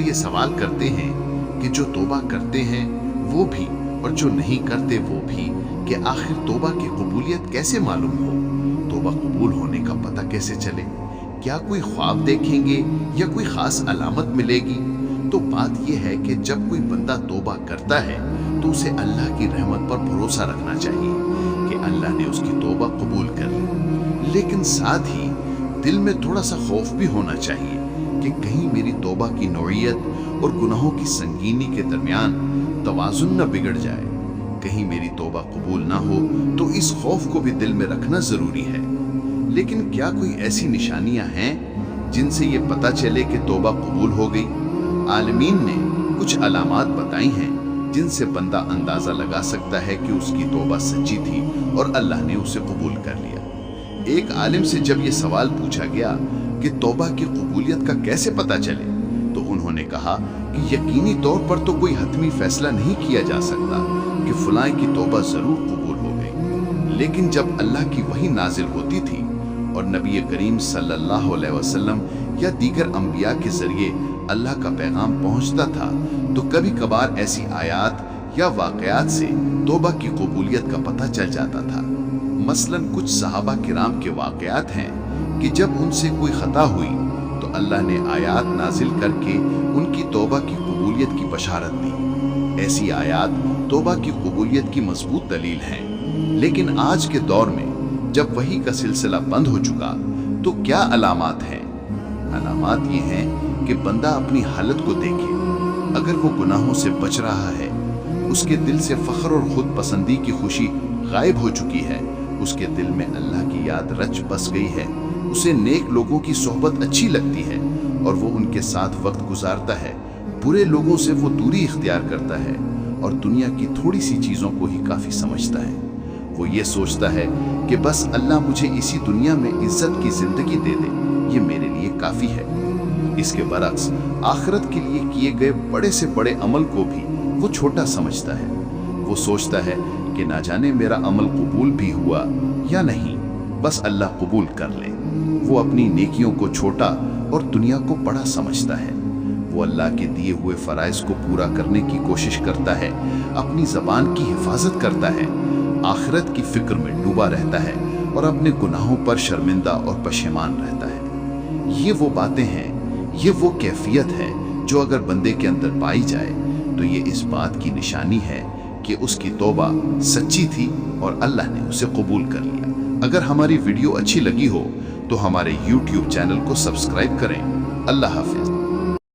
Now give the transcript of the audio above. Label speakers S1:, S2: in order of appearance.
S1: ये सवाल करते हैं कि जो तौबा करते हैं वो भी और जो नहीं करते वो भी, कि आखिर तौबा की कबूलियत कैसे मालूम हो? तौबा कबूल होने का पता कैसे चले? क्या कोई ख्वाब देखेंगे या कोई खास अलामत मिलेगी? तो बात यह है कि जब कोई बंदा तौबा करता है तो उसे अल्लाह की रहमत पर भरोसा रखना चाहिए कि अल्लाह ने उसकी तौबा कबूल कर ली। लेकिन साथ ही दिल में थोड़ा सा खौफ भी होना चाहिए कि कहीं मेरी तौबा की नौइयत और गुनाहों की संगीनी के दरमियान तवाज़ुन न बिगड़ जाए, कहीं मेरी तौबा कबूल ना हो। तो इस खौफ को भी दिल में रखना जरूरी है। लेकिन क्या कोई ऐसी निशानियां हैं जिनसे ये पता चले कि तौबा कबूल हो गई? आलिमीन ने कुछ अलामात बताई हैं जिनसे बंदा अंदाजा लगा सकता है कि उसकी तौबा सच्ची थी और अल्लाह ने उसे कबूल कर लिया। एक आलिम से जब ये सवाल पूछा गया कि तौबा की कबूलियत का कैसे पता चले, तो उन्होंने कहा कि यकीनी तौर पर तो कोई हतमी फैसला नहीं किया जा सकता कि फलां की तौबा जरूर कबूल हो गई। लेकिन जब अल्लाह की वही नाजिल होती थी और नबी करीम सल्लल्लाहु अलैहि वसल्लम या दीगर अंबिया के जरिए अल्लाह का पैगाम पहुंचता था, तो कभी कभार ऐसी आयात या वाकयात से तौबा की कबूलियत का पता चल जाता था। मसलन कुछ सहाबा किराम के वाकयात हैं कि जब उनसे कोई खता हुई तो अल्लाह ने आयात नाजिल करके उनकी तौबा की कबूलियत की बशारत दी। ऐसी आयात तौबा की कबूलियत की मजबूत दलील हैं। लेकिन आज के दौर में जब वही का सिलसिला बंद हो चुका, तो क्या अलामात हैं? अलामात ये हैं कि बंदा अपनी हालत को देखे। अगर वो गुनाहों से बच रहा है, उसके दिल से फख्र और खुद पसंदी की खुशी गायब हो चुकी है, उसके दिल में अल्लाह की याद रच बस गई है, उसे नेक लोगों की सोहबत अच्छी लगती है और वो उनके साथ वक्त गुजारता है, बुरे लोगों से वो दूरी इख्तियार करता है और दुनिया की थोड़ी सी चीज़ों को ही काफ़ी समझता है। वो ये सोचता है कि बस अल्लाह मुझे इसी दुनिया में इज्जत की ज़िंदगी दे दे, ये मेरे लिए काफ़ी है। इसके बरक्स आखिरत के लिए किए गए बड़े से बड़े अमल को भी वो छोटा समझता है। वो सोचता है कि ना जाने मेरा अमल कबूल भी हुआ या नहीं, बस अल्लाह कबूल कर ले। वो अपनी नेकियों को छोटा और दुनिया को बड़ा समझता है। वो अल्लाह के दिए हुए फराइज को पूरा करने की कोशिश करता है, अपनी ज़बान की हिफाजत करता है, आखिरत की फिक्र में डूबा रहता है और अपने गुनाहों पर शर्मिंदा और पशेमान रहता है। ये वो बातें हैं, ये वो कैफियत है जो अगर बंदे के अंदर पाई जाए तो ये इस बात की निशानी है कि उसकी तौबा सच्ची थी और अल्लाह ने उसे कबूल कर लिया। अगर हमारी वीडियो अच्छी लगी हो तो हमारे YouTube चैनल को सब्सक्राइब करें। अल्लाह हाफिज।